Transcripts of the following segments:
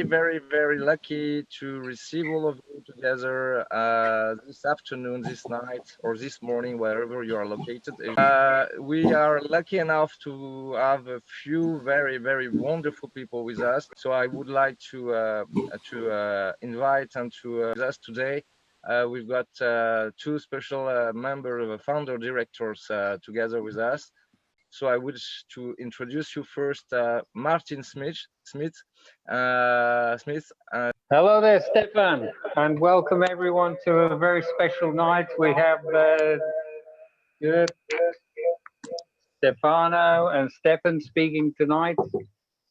very lucky to receive all of you together this afternoon, this night, or this morning, wherever you are located. We are lucky enough to have a few very wonderful people with us. So I would like to invite and to with us today. We've got two special members, founder directors, together with us. So I wish to introduce you first, Martin Smith. Hello there, Stefan, and welcome everyone to a very special night. We have Stefano and Stefan speaking tonight.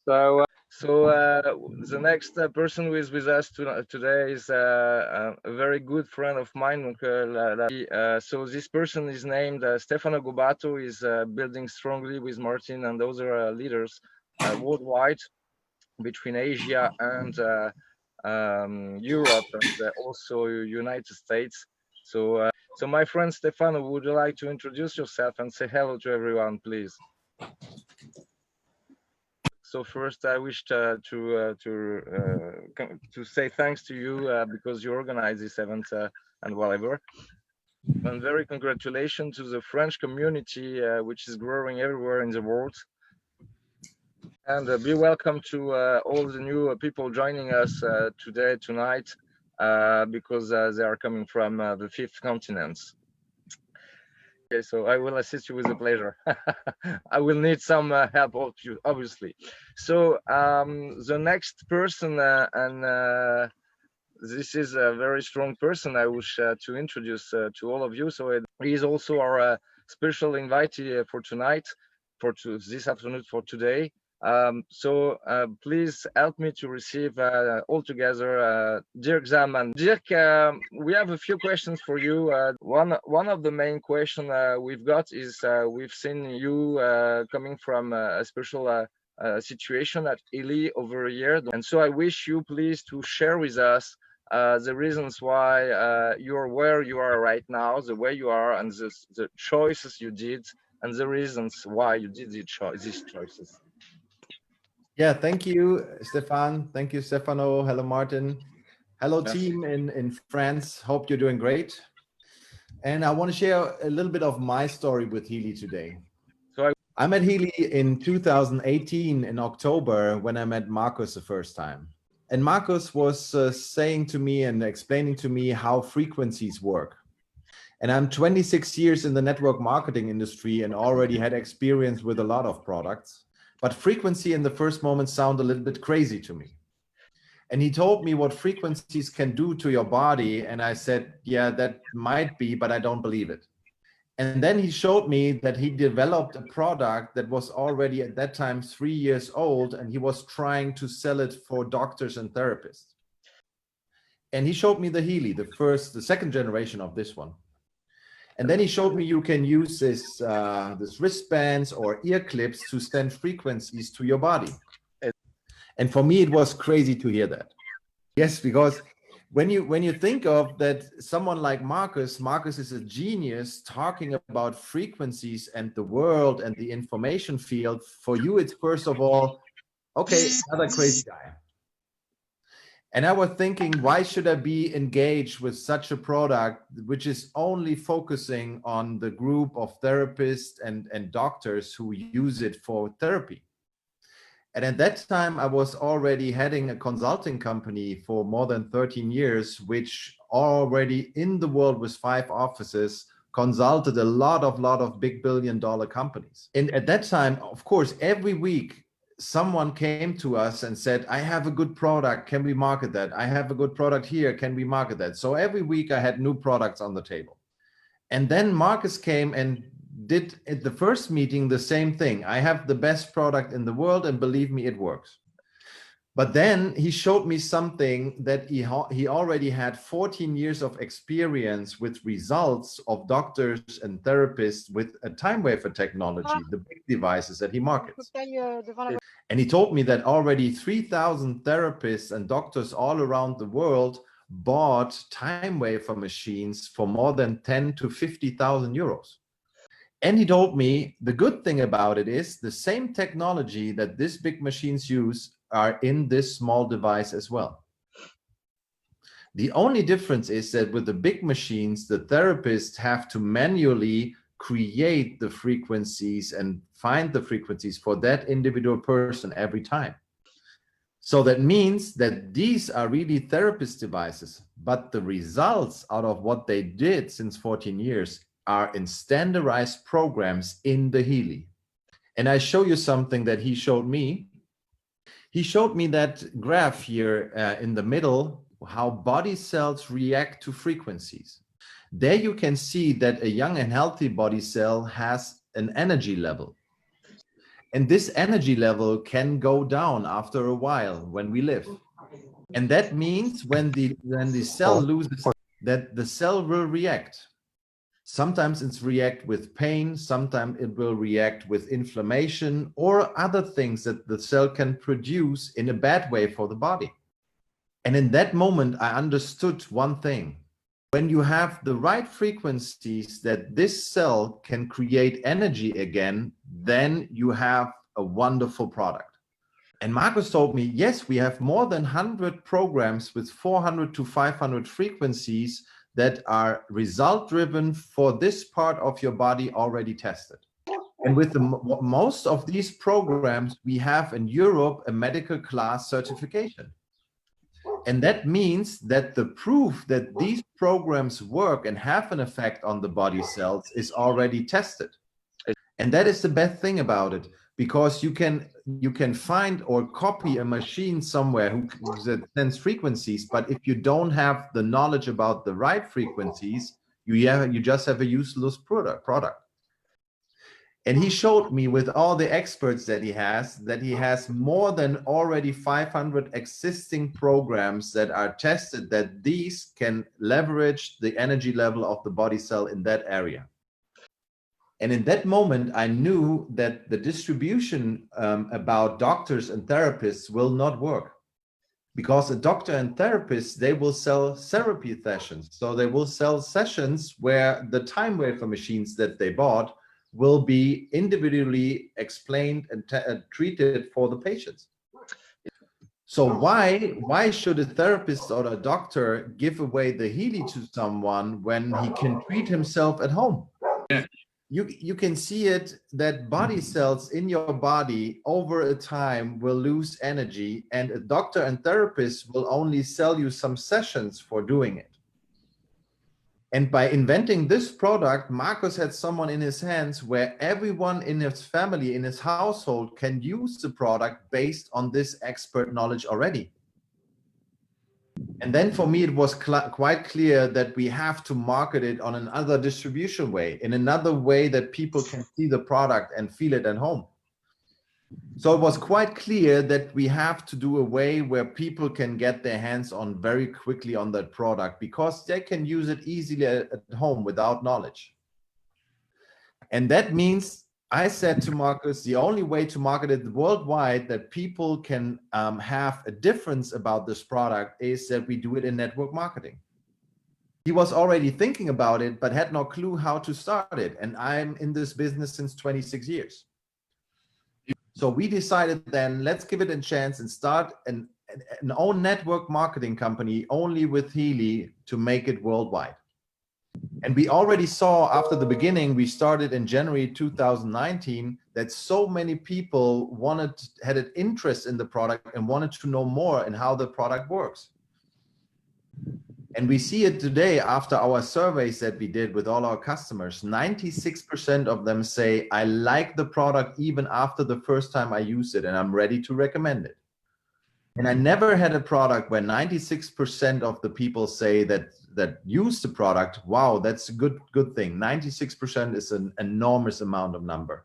So the next person who is with us today is a very good friend of mine. So this person is named Stefano Gobato. Is building strongly with Martin and other leaders worldwide between Asia and Europe and also United States. So, so my friend Stefano, would you like to introduce yourself and say hello to everyone, please? So first, I wish to say thanks to you because you organize this event and whatever. And very congratulations to the French community, which is growing everywhere in the world. And be welcome to all the new people joining us tonight, because they are coming from the 5th continents. Okay, so I will assist you with a pleasure. I will need some help of you, obviously. So the next person, and this is a very strong person I wish to introduce to all of you. So he is also our special invitee for tonight, this afternoon, for today. So please help me to receive all together Dirc Zahlmann. Dirc, we have a few questions for you. One of the main questions we've got is we've seen you coming from a special situation at Healy over a year, and so I wish you please to share with us the reasons why you're where you are right now, the way you are, and the choices you did, and the reasons why you did these choices. Yeah, thank you, Stefan. Thank you, Stefano. Hello, Martin. Hello, team in France. Hope you're doing great. And I want to share a little bit of my story with Healy today. So I met Healy in 2018 in October when I met Marcus the first time. And Marcus was saying to me and explaining to me how frequencies work. And I'm 26 years in the network marketing industry and already had experience with a lot of products. But frequency in the first moment sounded a little bit crazy to me. And he told me what frequencies can do to your body. And I said, yeah, that might be, but I don't believe it. And then he showed me that he developed a product that was already at that time 3 years old, and he was trying to sell it for doctors and therapists. And he showed me the Healy, the second generation of this one. And then he showed me you can use this wristbands or ear clips to send frequencies to your body. And for me, it was crazy to hear that. Yes, because when you think of that, someone like Marcus is a genius talking about frequencies and the world and the information field. For you, it's first of all, okay, another crazy guy. And I was thinking, why should I be engaged with such a product which is only focusing on the group of therapists and doctors who use it for therapy? And at that time, I was already heading a consulting company for more than 13 years, which already in the world with 5 offices, consulted a lot of big billion-dollar companies. And at that time, of course, every week, someone came to us and said, I have a good product, can we market that? I have a good product here, can we market that? So every week I had new products on the table. And then Marcus came and did at the first meeting the same thing. I have the best product in the world, and believe me, it works. But then he showed me something that he already had 14 years of experience with results of doctors and therapists with a time wafer technology, the big devices that he markets. And he told me that already 3,000 therapists and doctors all around the world bought time wafer machines for more than 10 to 50,000 euros. And he told me the good thing about it is the same technology that these big machines use are in this small device as well. The only difference is that with the big machines, the therapists have to manually create the frequencies and find the frequencies for that individual person every time. So that means that these are really therapist devices, but the results out of what they did since 14 years are in standardized programs in the Healy. And I show you something that he showed me. He showed me that graph here in the middle, how body cells react to frequencies. There you can see that a young and healthy body cell has an energy level. And this energy level can go down after a while when we live. And that means when the cell loses, that the cell will react. Sometimes it's react with pain, sometimes it will react with inflammation or other things that the cell can produce in a bad way for the body. And in that moment, I understood one thing. When you have the right frequencies that this cell can create energy again, then you have a wonderful product. And Marcus told me, yes, we have more than 100 programs with 400 to 500 frequencies that are result driven for this part of your body already tested. And with most of these programs, we have in Europe a medical class certification. And that means that the proof that these programs work and have an effect on the body cells is already tested. And that is the best thing about it, because you can find or copy a machine somewhere that sends frequencies, but if you don't have the knowledge about the right frequencies, you just have a useless product. And he showed me with all the experts that he has more than already 500 existing programs that are tested, that these can leverage the energy level of the body cell in that area. And in that moment, I knew that the distribution about doctors and therapists will not work, because a doctor and therapist, they will sell therapy sessions. So they will sell sessions where the time waver machines that they bought will be individually explained and treated for the patients. So why should a therapist or a doctor give away the Healy to someone when he can treat himself at home? Yeah. You can see it that body cells in your body over a time will lose energy, and a doctor and therapist will only sell you some sessions for doing it. And by inventing this product, Marcus had someone in his hands where everyone in his family, in his household, can use the product based on this expert knowledge already. And then for me, it was quite clear that we have to market it on another distribution way, in another way that people can see the product and feel it at home. So it was quite clear that we have to do a way where people can get their hands on very quickly on that product, because they can use it easily at home without knowledge. And that means I said to Marcus, the only way to market it worldwide that people can have a difference about this product is that we do it in network marketing. He was already thinking about it, but had no clue how to start it. And I'm in this business since 26 years. So we decided then, let's give it a chance and start an own network marketing company only with Healy to make it worldwide. And we already saw after the beginning, we started in January 2019, that so many people had an interest in the product and wanted to know more and how the product works. And we see it today after our surveys that we did with all our customers. 96% of them say, I like the product even after the first time I use it, and I'm ready to recommend it. And I never had a product where 96% of the people say that use the product, wow, that's a good thing. 96% is an enormous amount of number.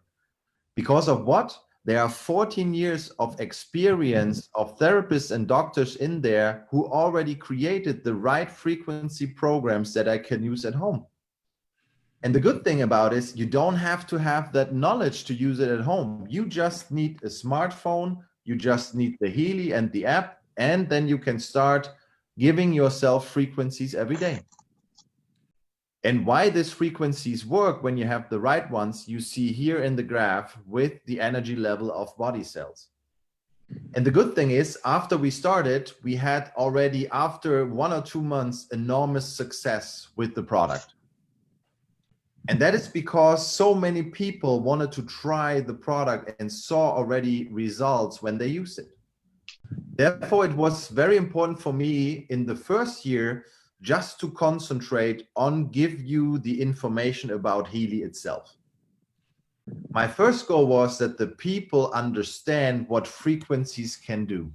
Because of what? There are 14 years of experience of therapists and doctors in there who already created the right frequency programs that I can use at home. And the good thing about it is you don't have to have that knowledge to use it at home. You just need a smartphone, you just need the Healy and the app, and then you can start giving yourself frequencies every day. And why these frequencies work when you have the right ones, you see here in the graph with the energy level of body cells. And the good thing is, after we started, we had already, after 1 or 2 months, enormous success with the product. And that is because so many people wanted to try the product and saw already results when they used it. Therefore, it was very important for me in the first year just to concentrate on give you the information about Healy itself. My first goal was that the people understand what frequencies can do.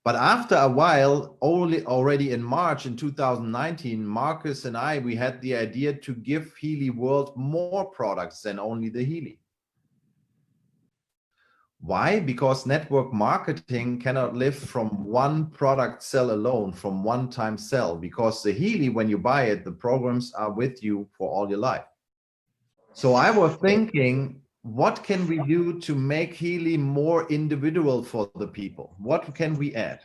But after a while, already in March in 2019, Marcus and I, we had the idea to give Healy World more products than only the Healy. Why? Because network marketing cannot live from one product sell alone, from one time sell, because the Healy, when you buy it, the programs are with you for all your life. So I was thinking, what can we do to make Healy more individual for the people? What can we add?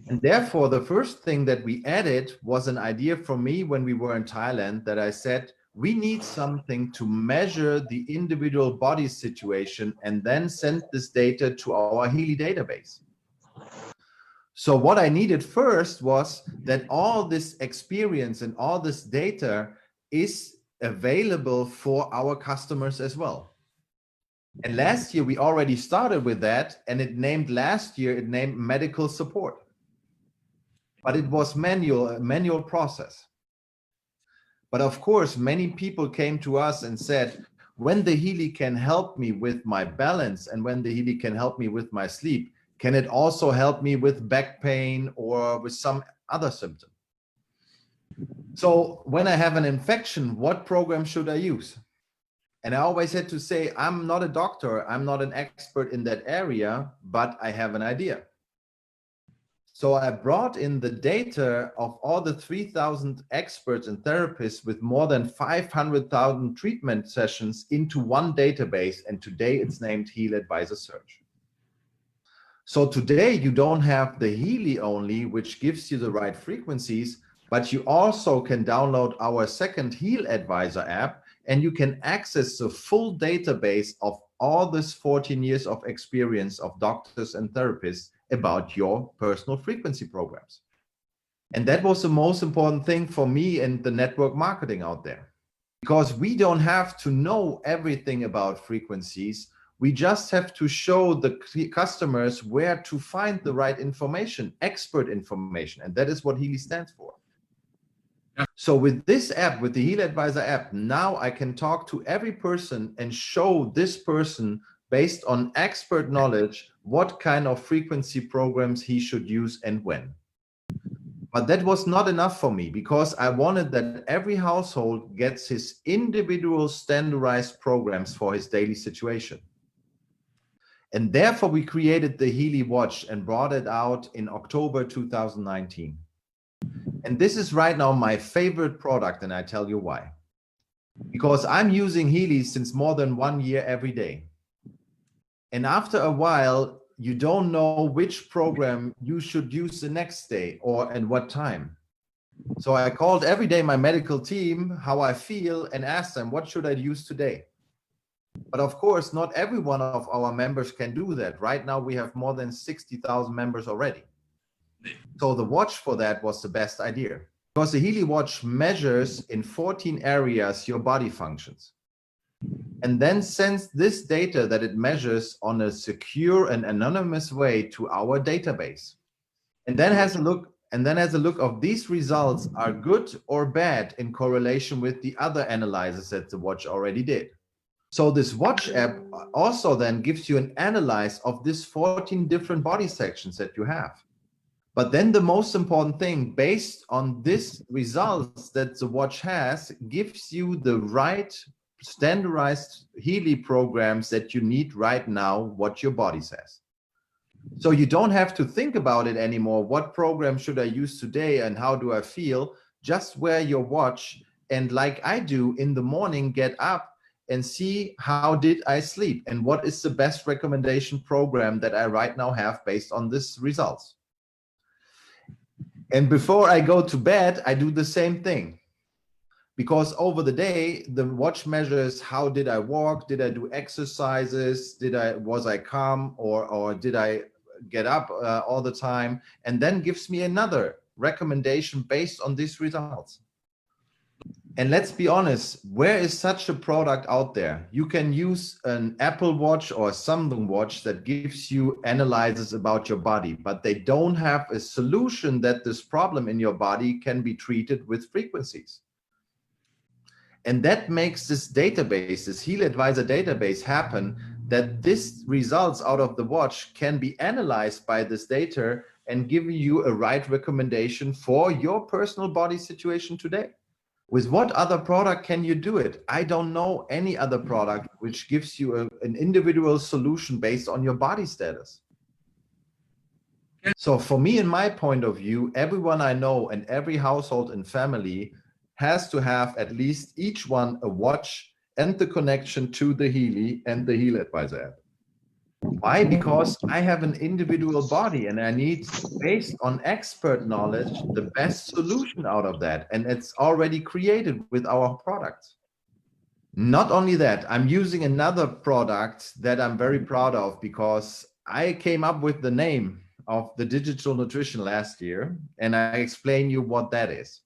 And therefore, the first thing that we added was an idea from me when we were in Thailand, that I said, we need something to measure the individual body situation and then send this data to our Healy database. So what I needed first was that all this experience and all this data is available for our customers as well. And last year we already started with that, and it named medical support. But it was a manual process. But of course, many people came to us and said, when the Healy can help me with my balance and when the Healy can help me with my sleep, can it also help me with back pain or with some other symptom? So when I have an infection, what program should I use? And I always had to say, I'm not a doctor, I'm not an expert in that area, but I have an idea. So I brought in the data of all the 3,000 experts and therapists with more than 500,000 treatment sessions into one database. And today it's named Heal Advisor Search. So today you don't have the Healy only, which gives you the right frequencies, but you also can download our second Heal Advisor app, and you can access the full database of all this 14 years of experience of doctors and therapists about your personal frequency programs. And that was the most important thing for me in the network marketing out there, because we don't have to know everything about frequencies. We just have to show the customers where to find the right information, expert information. And that is what Healy stands for. So with this app, with the Heal Advisor app, now I can talk to every person and show this person, based on expert knowledge, what kind of frequency programs he should use and when. But that was not enough for me, because I wanted that every household gets his individual standardized programs for his daily situation. And therefore we created the Healy Watch and brought it out in October 2019. And this is right now my favorite product, and I tell you why. Because I'm using Healy since more than 1 year every day. And after a while, you don't know which program you should use the next day or at what time. So I called every day my medical team, how I feel, and asked them, what should I use today? But of course, not every one of our members can do that. Right now, we have more than 60,000 members already. So the watch for that was the best idea, because the Healy Watch measures in 14 areas your body functions, and then sends this data that it measures on a secure and anonymous way to our database, and then has a look of these results are good or bad in correlation with the other analysis that the watch already did. So this watch app also then gives you an analysis of these 14 different body sections that you have. But then the most important thing, based on this results that the watch has, gives you the right standardized Healy programs that you need right now, what your body says. So you don't have to think about it anymore. What program should I use today and how do I feel? Just wear your watch and, like I do in the morning, get up and see how did I sleep and what is the best recommendation program that I right now have based on this results. And before I go to bed, I do the same thing. Because over the day, the watch measures how did I walk, did I do exercises, was I calm, or did I get up all the time, and then gives me another recommendation based on these results. And let's be honest, where is such a product out there? You can use an Apple Watch or a Samsung Watch that gives you analysis about your body, but they don't have a solution that this problem in your body can be treated with frequencies. And that makes this database, this Healy Advisor database happen, that this results out of the watch can be analyzed by this data and give you a right recommendation for your personal body situation today. With what other product can you do it? I don't know any other product which gives you an individual solution based on your body status. So for me, in my point of view, everyone I know and every household and family has to have at least each one a watch and the connection to the Healy and the Healy Advisor app. Why? Because I have an individual body and I need, based on expert knowledge, the best solution out of that. And it's already created with our products. Not only that, I'm using another product that I'm very proud of because I came up with the name of the digital nutrition last year, and I explain you what that is.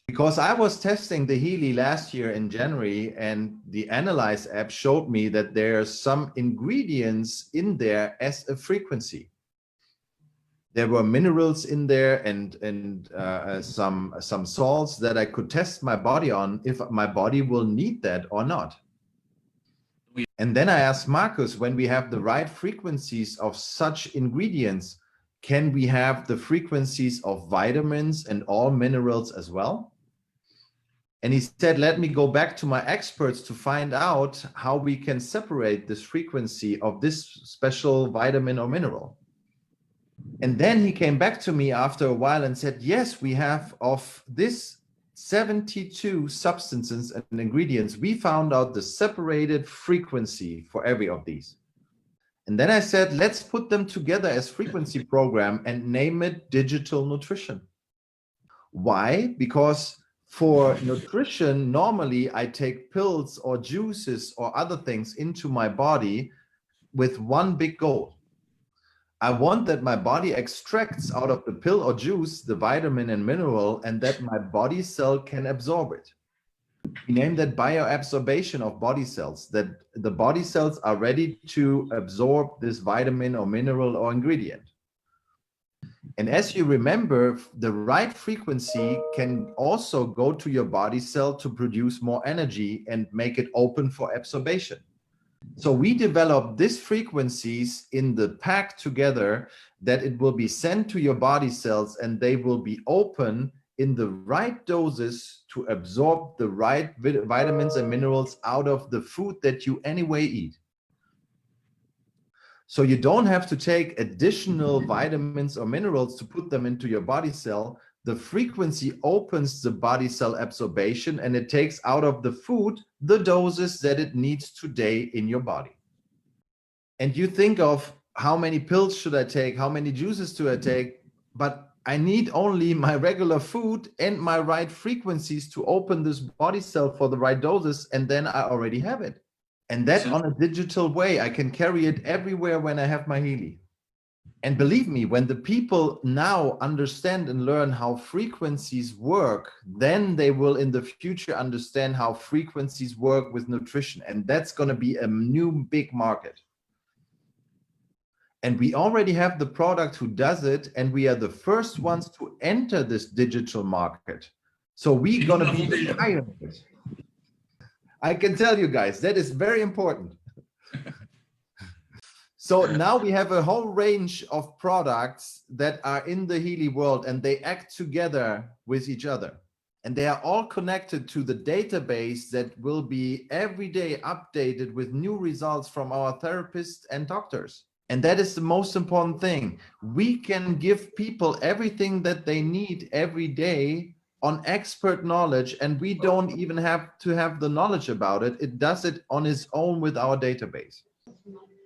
Because I was testing the Healy last year in January, and the Analyze app showed me that there's some ingredients in there as a frequency. There were minerals in there and some salts that I could test my body on if my body will need that or not. And then I asked Marcus, when we have the right frequencies of such ingredients, can we have the frequencies of vitamins and all minerals as well? And he said, let me go back to my experts to find out how we can separate this frequency of this special vitamin or mineral. And then he came back to me after a while and said, yes, we have of this 72 substances and ingredients, we found out the separated frequency for every of these. And then I said, let's put them together as frequency program and name it digital nutrition. Why? Because for nutrition, normally I take pills or juices or other things into my body with one big goal. I want that my body extracts out of the pill or juice the vitamin and mineral, and that my body cell can absorb it. We name that bioabsorption of body cells, that the body cells are ready to absorb this vitamin or mineral or ingredient. And as you remember, the right frequency can also go to your body cell to produce more energy and make it open for absorption. So we developed these frequencies in the pack together that it will be sent to your body cells and they will be open in the right doses to absorb the right vitamins and minerals out of the food that you anyway eat. So you don't have to take additional vitamins or minerals to put them into your body cell. The frequency opens the body cell absorption and it takes out of the food the doses that it needs today in your body. And you think of how many pills should I take? How many juices do I take? But I need only my regular food and my right frequencies to open this body cell for the right doses. And then I already have it. And that on a digital way, I can carry it everywhere when I have my Healy. And believe me, when the people now understand and learn how frequencies work, then they will in the future understand how frequencies work with nutrition. And that's going to be a new big market. And we already have the product who does it, and we are the first ones to enter this digital market. So we're going to be pioneers. I can tell you guys, that is very important. So now we have a whole range of products that are in the Healy world, and they act together with each other. And they are all connected to the database that will be every day updated with new results from our therapists and doctors. And that is the most important thing. We can give people everything that they need every day on expert knowledge, and we don't even have to have the knowledge about it. It does it on its own with our database.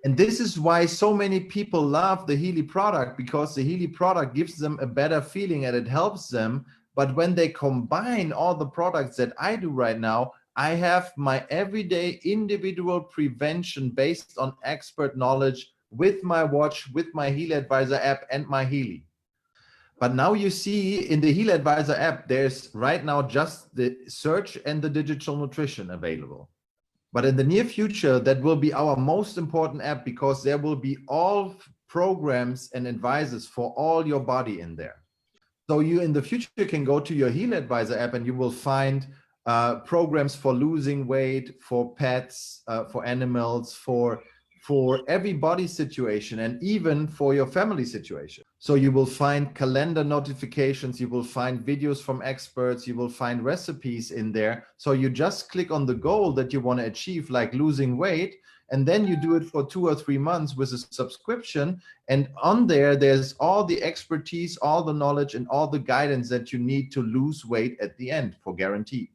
And this is why so many people love the Healy product, because the Healy product gives them a better feeling and it helps them But when they combine all the products that I do right now, I have my everyday individual prevention based on expert knowledge with my watch, with my Healy Advisor app and my Healy. But now you see in the Healy Advisor app, there's right now just the search and the digital nutrition available. But in the near future, that will be our most important app because there will be all programs and advisors for all your body in there. So you in the future can go to your Healy Advisor app and you will find programs for losing weight, for pets, for animals, for every body situation, and even for your family situation. So you will find calendar notifications, you will find videos from experts, you will find recipes in there. So you just click on the goal that you want to achieve, like losing weight, and then you do it for 2 or 3 months with a subscription. And on there, there's all the expertise, all the knowledge, and all the guidance that you need to lose weight at the end for guarantee.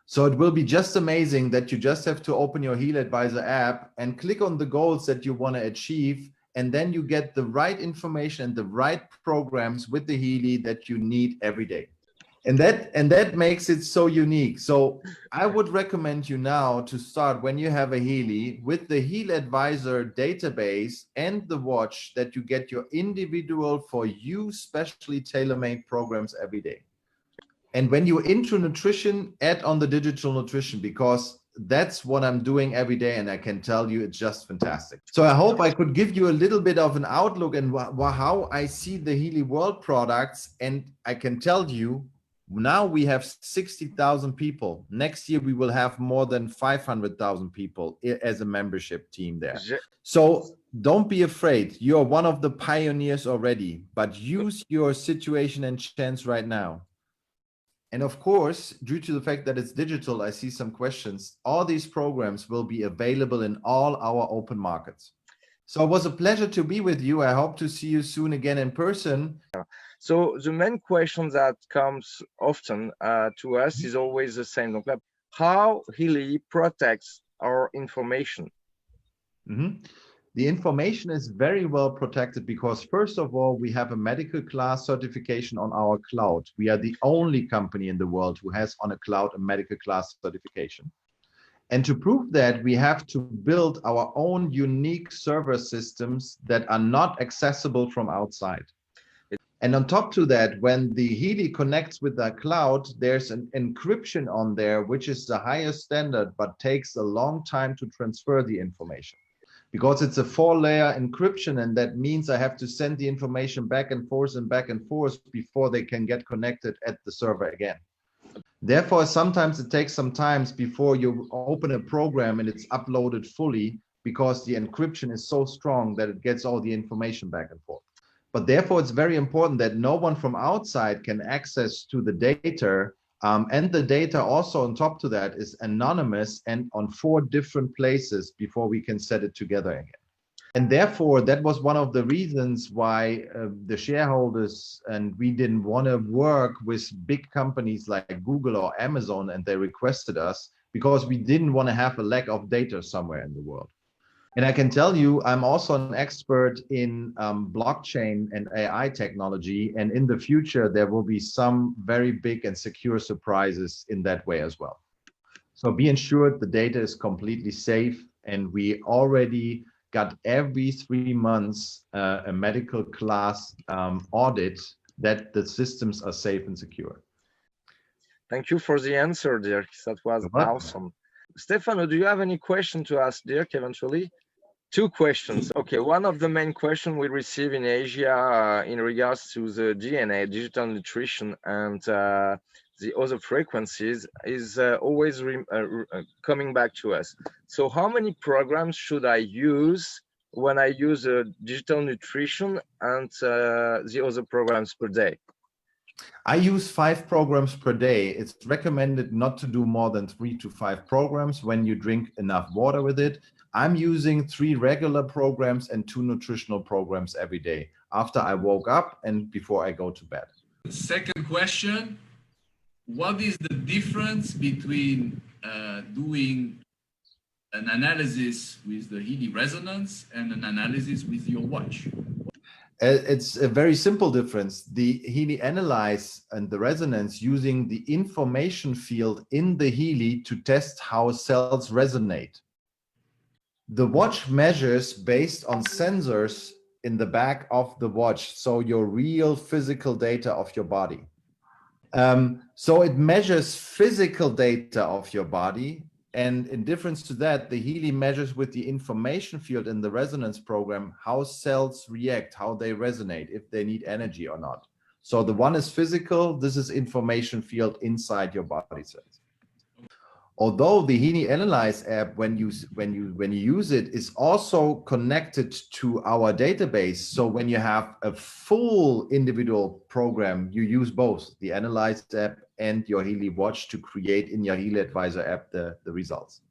So it will be just amazing that you just have to open your Healy Advisor app and click on the goals that you want to achieve. And then you get the right information and the right programs with the Healy that you need every day. And that makes it so unique. So I would recommend you now to start when you have a Healy with the Healy Advisor database and the watch that you get your individual for you specially tailor-made programs every day. And when you're into nutrition, add on the digital nutrition because that's what I'm doing every day. And I can tell you it's just fantastic. So I hope I could give you a little bit of an outlook and how I see the Healy World products. And I can tell you now we have 60,000 people. Next year, we will have more than 500,000 people as a membership team there. So don't be afraid. You're one of the pioneers already, but use your situation and chance right now. And of course, due to the fact that it's digital, I see some questions. All these programs will be available in all our open markets. So it was a pleasure to be with you. I hope to see you soon again in person. So the main question that comes often to us is always the same. Donc, how Healy protects our information? The information is very well protected because first of all, we have a medical class certification on our cloud. We are the only company in the world who has on a cloud a medical class certification. And to prove that, we have to build our own unique server systems that are not accessible from outside. And on top to that, when the Healy connects with the cloud, there's an encryption on there, which is the highest standard, but takes a long time to transfer the information. Because it's a 4-layer encryption, and that means I have to send the information back and forth before they can get connected at the server again. Therefore, sometimes it takes some time before you open a program and it's uploaded fully because the encryption is so strong that it gets all the information back and forth. But therefore, it's very important that no one from outside can access to the data. And the data also on top to that is anonymous and on 4 different places before we can set it together again. And therefore, that was one of the reasons why the shareholders and we didn't want to work with big companies like Google or Amazon, and they requested us because we didn't want to have a lack of data somewhere in the world. And I can tell you, I'm also an expert in blockchain and AI technology. And in the future, there will be some very big and secure surprises in that way as well. So be ensured the data is completely safe. And we already got every 3 months a medical class audit that the systems are safe and secure. Thank you for the answer, Dirk. That was awesome. Stefano, do you have any question to ask Dirk eventually? 2 questions. Okay, one of the main questions we receive in Asia in regards to the DNA, digital nutrition, and the other frequencies is always coming back to us. So how many programs should I use when I use digital nutrition and the other programs per day? I use 5 programs per day. It's recommended not to do more than 3 to 5 programs when you drink enough water with it. I'm using 3 regular programs and 2 nutritional programs every day after I woke up and before I go to bed. Second question, what is the difference between doing an analysis with the Healy resonance and an analysis with your watch? It's a very simple difference. The Healy analyze and the resonance using the information field in the Healy to test how cells resonate. The watch measures based on sensors in the back of the watch, so your real physical data of your body. So it measures physical data of your body, and in difference to that, the Healy measures with the information field in the resonance program how cells react, how they resonate, if they need energy or not. So the one is physical, this is information field inside your body cells. Although the Healy Analyze app, when you use it, is also connected to our database. So when you have a full individual program, you use both the Analyze app and your Healy Watch to create in your Healy Advisor app the results.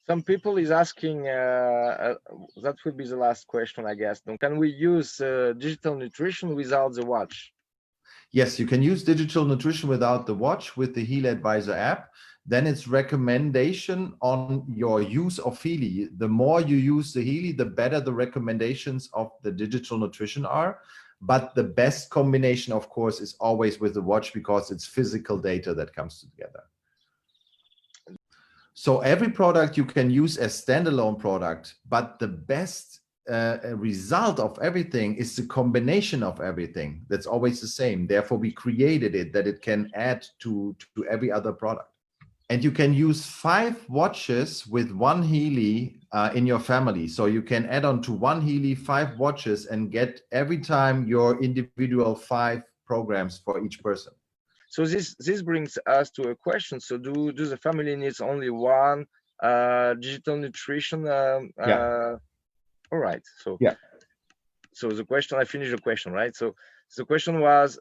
Some people is asking, that would be the last question, I guess. Can we use digital nutrition without the watch? Yes, you can use digital nutrition without the watch with the Healy Advisor app. Then it's recommendation on your use of Healy. The more you use the Healy, the better the recommendations of the digital nutrition are. But the best combination, of course, is always with the watch because it's physical data that comes together. So every product you can use as standalone product, but the best result of everything is the combination of everything. That's always the same. Therefore, we created it that it can add to every other product. And you can use 5 watches with one Healy in your family. So you can add on to one Healy 5 watches and get every time your individual 5 programs for each person. So this brings us to a question. So do the family needs only one digital nutrition? Yeah. All right. So yeah. So the question, I finished the question, right? So the question was,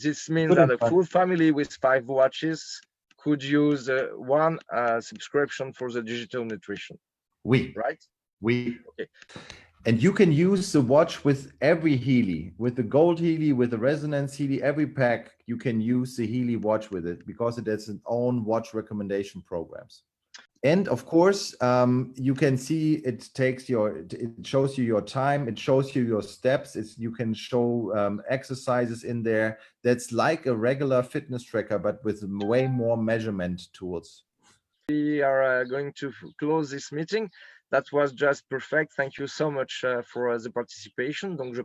this means that a full family with 5 watches could use one subscription for the digital nutrition. Right? Okay. And you can use the watch with every Healy, with the gold Healy, with the resonance Healy, every pack, you can use the Healy watch with it because it has its own watch recommendation programs. And of course, you can see it shows you your time, it shows you your steps, you can show exercises in there. That's like a regular fitness tracker, but with way more measurement tools. We are going to close this meeting. That was just perfect. Thank you so much for the participation. Donc,